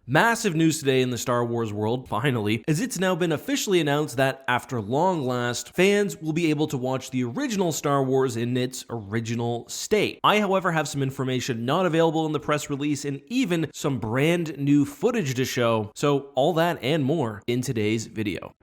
Massive news today in the Star Wars world, finally, as it's now been officially announced that after long last, fans will be able to watch the original Star Wars in its original state. I, however, have some information not available in the press release and even some brand new footage to show. So all that and more in today's video.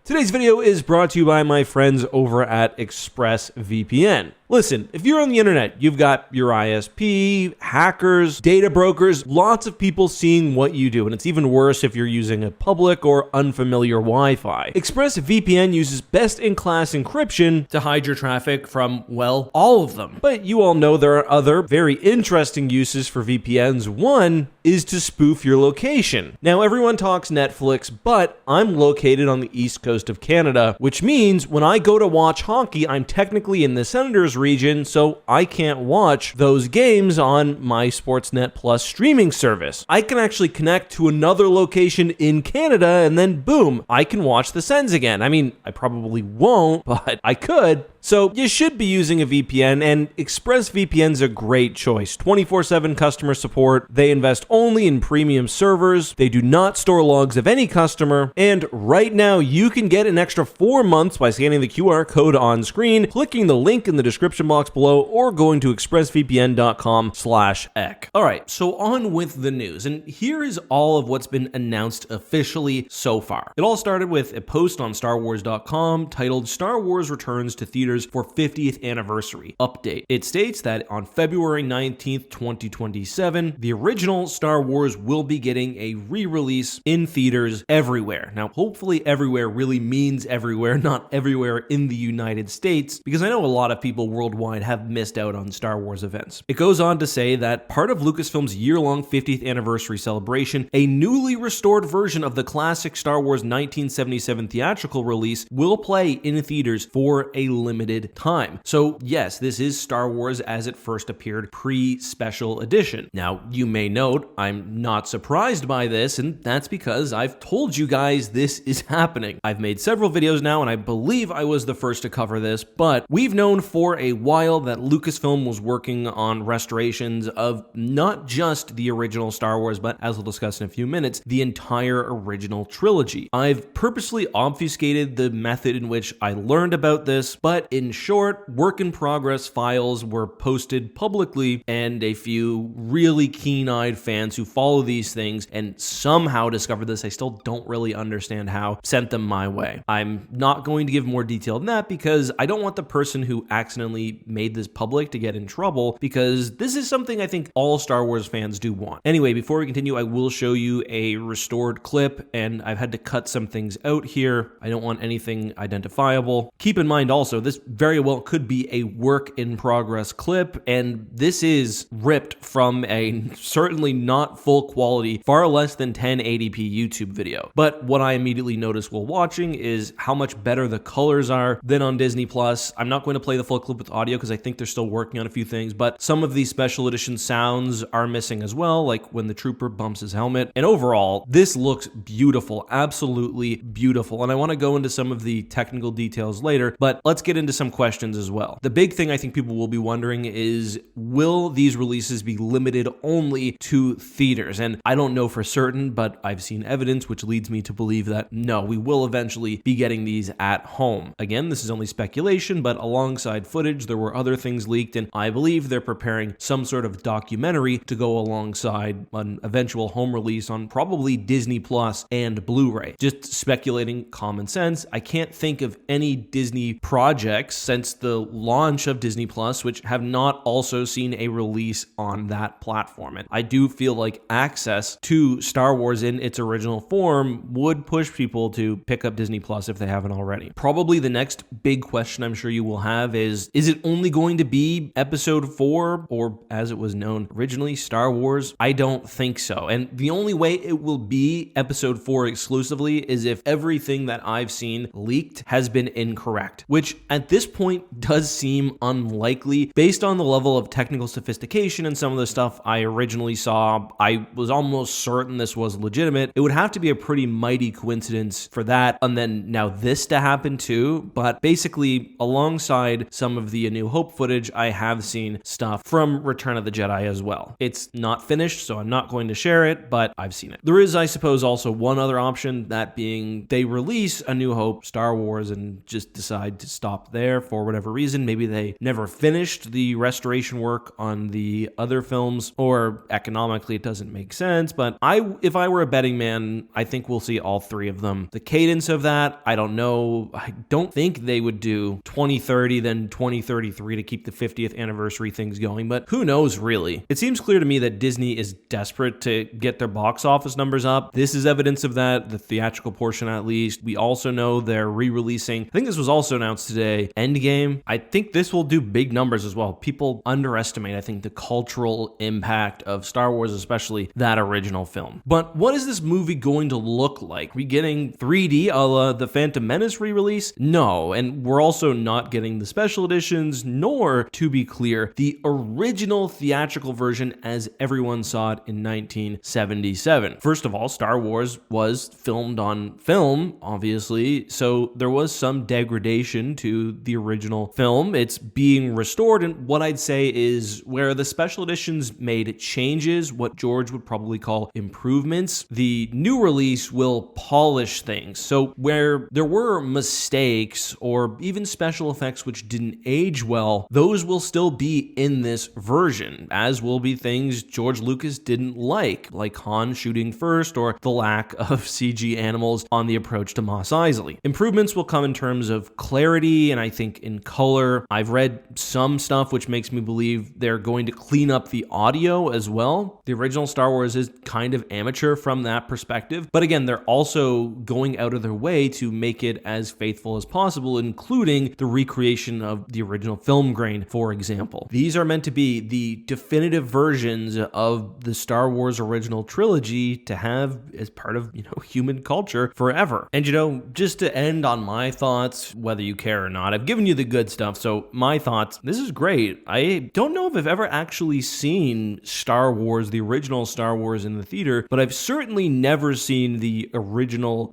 Today's video is brought to you by my friends over at ExpressVPN. Listen, if you're on the internet, you've got your ISP, hackers, data brokers, lots of people seeing what you do, and it's even worse if you're using a public or unfamiliar Wi-Fi. ExpressVPN uses best-in-class encryption to hide your traffic from, well, all of them. But you all know there are other very interesting uses for VPNs. One is to spoof your location. Now, everyone talks Netflix, but I'm located on the east coast of Canada, which means when I go to watch hockey, I'm technically in the Senators region, so I can't watch those games on my Sportsnet Plus streaming service. I can actually connect to another location in Canada, and then boom, I can watch the Sens again. I mean, I probably won't, but I could. So you should be using a VPN, and ExpressVPN's a great choice. 24/7 customer support. They invest only in premium servers. They do not store logs of any customer. And right now, you can get an extra 4 months by scanning the QR code on screen, clicking the link in the description box below, or going to expressvpn.com/ek. All right, so on with the news. And here is all of what's been announced officially so far. It all started with a post on StarWars.com titled "Star Wars Returns to Theaters for 50th Anniversary Update." It states that on February 19th, 2027, the original Star Wars will be getting a re-release in theaters everywhere. Now, hopefully everywhere really means everywhere, not everywhere in the United States, because I know a lot of people worldwide have missed out on Star Wars events. It goes on to say that part of Lucasfilm's year-long 50th anniversary celebration, a newly restored version of the classic Star Wars 1977 theatrical release will play in theaters for a limited time. So yes, this is Star Wars as it first appeared pre-special edition. Now, you may note I'm not surprised by this, and that's because I've told you guys this is happening. I've made several videos now, and I believe I was the first to cover this, but we've known for a while that Lucasfilm was working on restorations of not just the original Star Wars, but as we'll discuss in a few minutes, the entire original trilogy. I've purposely obfuscated the method in which I learned about this, but in short, work in progress files were posted publicly, and a few really keen-eyed fans who follow these things and somehow discovered this, I still don't really understand how, sent them my way. I'm not going to give more detail than that because I don't want the person who accidentally made this public to get in trouble, because this is something I think all Star Wars fans do want. Anyway, before we continue, I will show you a restored clip, and I've had to cut some things out here. I don't want anything identifiable. Keep in mind also, this very well could be a work in progress clip, and this is ripped from a certainly not full quality, far less than 1080p YouTube video. But what I immediately noticed while watching is how much better the colors are than on Disney Plus. I'm not going to play the full clip with audio because I think they're still working on a few things, but some of these special edition sounds are missing as well, like when the trooper bumps his helmet. And overall, this looks beautiful, absolutely beautiful. And I want to go into some of the technical details later, but let's get into some questions as well. The big thing I think people will be wondering is, will these releases be limited only to theaters? And I don't know for certain, but I've seen evidence which leads me to believe that no, we will eventually be getting these at home. Again, this is only speculation, but alongside footage, there were other things leaked, and I believe they're preparing some sort of documentary to go alongside an eventual home release on probably Disney Plus and Blu-ray. Just speculating common sense, I can't think of any Disney projects since the launch of Disney Plus which have not also seen a release on that platform. And I do feel like access to Star Wars in its original form would push people to pick up Disney Plus if they haven't already. Probably the next big question I'm sure you will have is Is it only going to be episode 4, or as it was known originally, Star Wars? I don't think so. And the only way it will be episode 4 exclusively is if everything that I've seen leaked has been incorrect, which at this point does seem unlikely based on the level of technical sophistication and some of the stuff I originally saw. I was almost certain this was legitimate. It would have to be a pretty mighty coincidence for that, and then now this to happen too. But basically, alongside some of the A New Hope footage, I have seen stuff from Return of the Jedi as well. It's not finished, so I'm not going to share it, but I've seen it. There is, I suppose, also one other option, that being they release A New Hope, Star Wars, and just decide to stop there for whatever reason. Maybe they never finished the restoration work on the other films, or economically it doesn't make sense. But if I were a betting man, I think we'll see all 3 of them. The cadence of that, I don't know. I don't think they would do 2030, then 2033 to keep the 50th anniversary things going, but who knows really? It seems clear to me that Disney is desperate to get their box office numbers up. This is evidence of that, the theatrical portion at least. We also know they're re-releasing, I think this was also announced today, Endgame. I think this will do big numbers as well. People underestimate, I think, the cultural impact of Star Wars, especially that original film. But what is this movie going to look like? Are we getting 3D a la the Phantom Menace re-release? No, and we're also not getting the special editions, nor, to be clear, the original theatrical version as everyone saw it in 1977. First of all, Star Wars was filmed on film, obviously, so there was some degradation to the original film. It's being restored, and what I'd say is where the special editions made changes, what George would probably call improvements, the new release will polish things. So where there were mistakes or even special effects which didn't age well, those will still be in this version, as will be things George Lucas didn't like Han shooting first or the lack of CG animals on the approach to Mos Eisley. Improvements will come in terms of clarity and I think in color. I've read some stuff which makes me believe they're going to clean up the audio as well. The original Star Wars is kind of amateur from that perspective, but again, they're also going out of their way to make it as faithful as possible, including the recreation of the original film grain, for example. These are meant to be the definitive versions of the Star Wars original trilogy to have as part of, human culture forever. And, just to end on my thoughts, whether you care or not, I've given you the good stuff. So my thoughts, this is great. I don't know if I've ever actually seen Star Wars, the original Star Wars in the theater, but I've certainly never seen the original,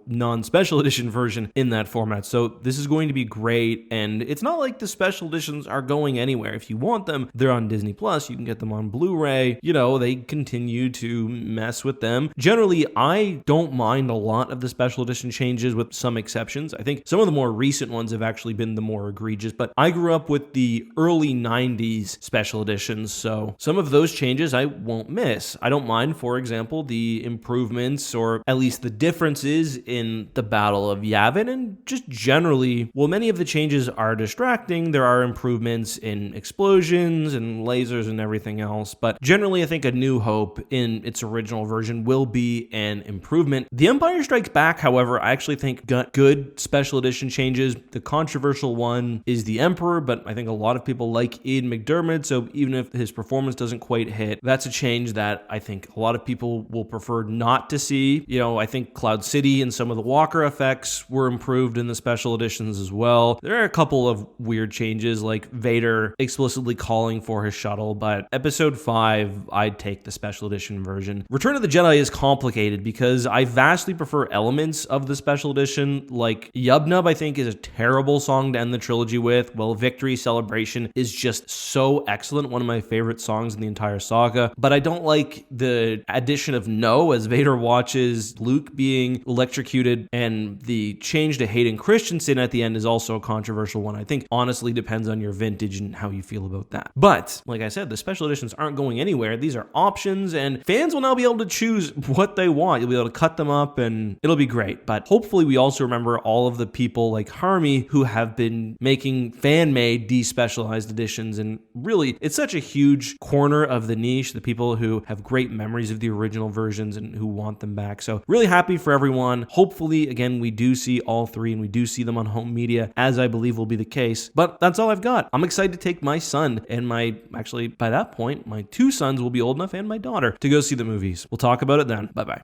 non-special edition version in that format. So this is going to be great. And it's not like the special editions are going anywhere. If you want them, they're on Disney Plus. You can get them on Blu-ray. They continue to mess with them. Generally, I don't mind a lot of the special edition changes with some exceptions. I think some of the more recent ones have actually been the more egregious, but I grew up with the early 90s special editions, so some of those changes I won't miss. I don't mind, for example, the improvements or at least the differences in the Battle of Yavin, and just generally, while many of the changes are distracting, there are improvements in explosions and lasers and everything else, but generally I think A New Hope in its original version will be an improvement. The Empire Strikes Back, however, I actually think got good special edition changes. The controversial one is the Emperor, but I think a lot of people like Ian McDiarmid, so even if his performance doesn't quite hit, that's a change that I think a lot of people will prefer not to see. I think Cloud City and some of the Walker effects were improved in the special editions as well. There are a couple of weird changes, like Vader explicitly calling for his shuttle, but Episode 5, I'd take the special edition version. Return of the Jedi is complicated because I vastly prefer elements of the special edition, like Yub Nub I think is a terrible song to end the trilogy with, while Victory Celebration is just so excellent, one of my favorite songs in the entire saga, but I don't like the addition of No as Vader watches Luke being electrocuted, and the change to Hayden Christensen at the end is also a controversial one. I think honestly depends on your vintage and how you feel about that. But like I said, the special editions aren't going anywhere. These are options, and fans will now be able to choose what they want. You'll be able to cut them up and it'll be great. But hopefully we also remember all of the people like Harmy who have been making fan-made despecialized editions, and really it's such a huge corner of the niche, the people who have great memories of the original versions and who want them back. So really happy for everyone. Hopefully, again, we do see all 3 and we do see them on home media, as I believe will be the case. movies. But that's all I've got. I'm excited to take my son and actually by that point, my 2 sons will be old enough and my daughter to go see the movies. We'll talk about it then. Bye-bye.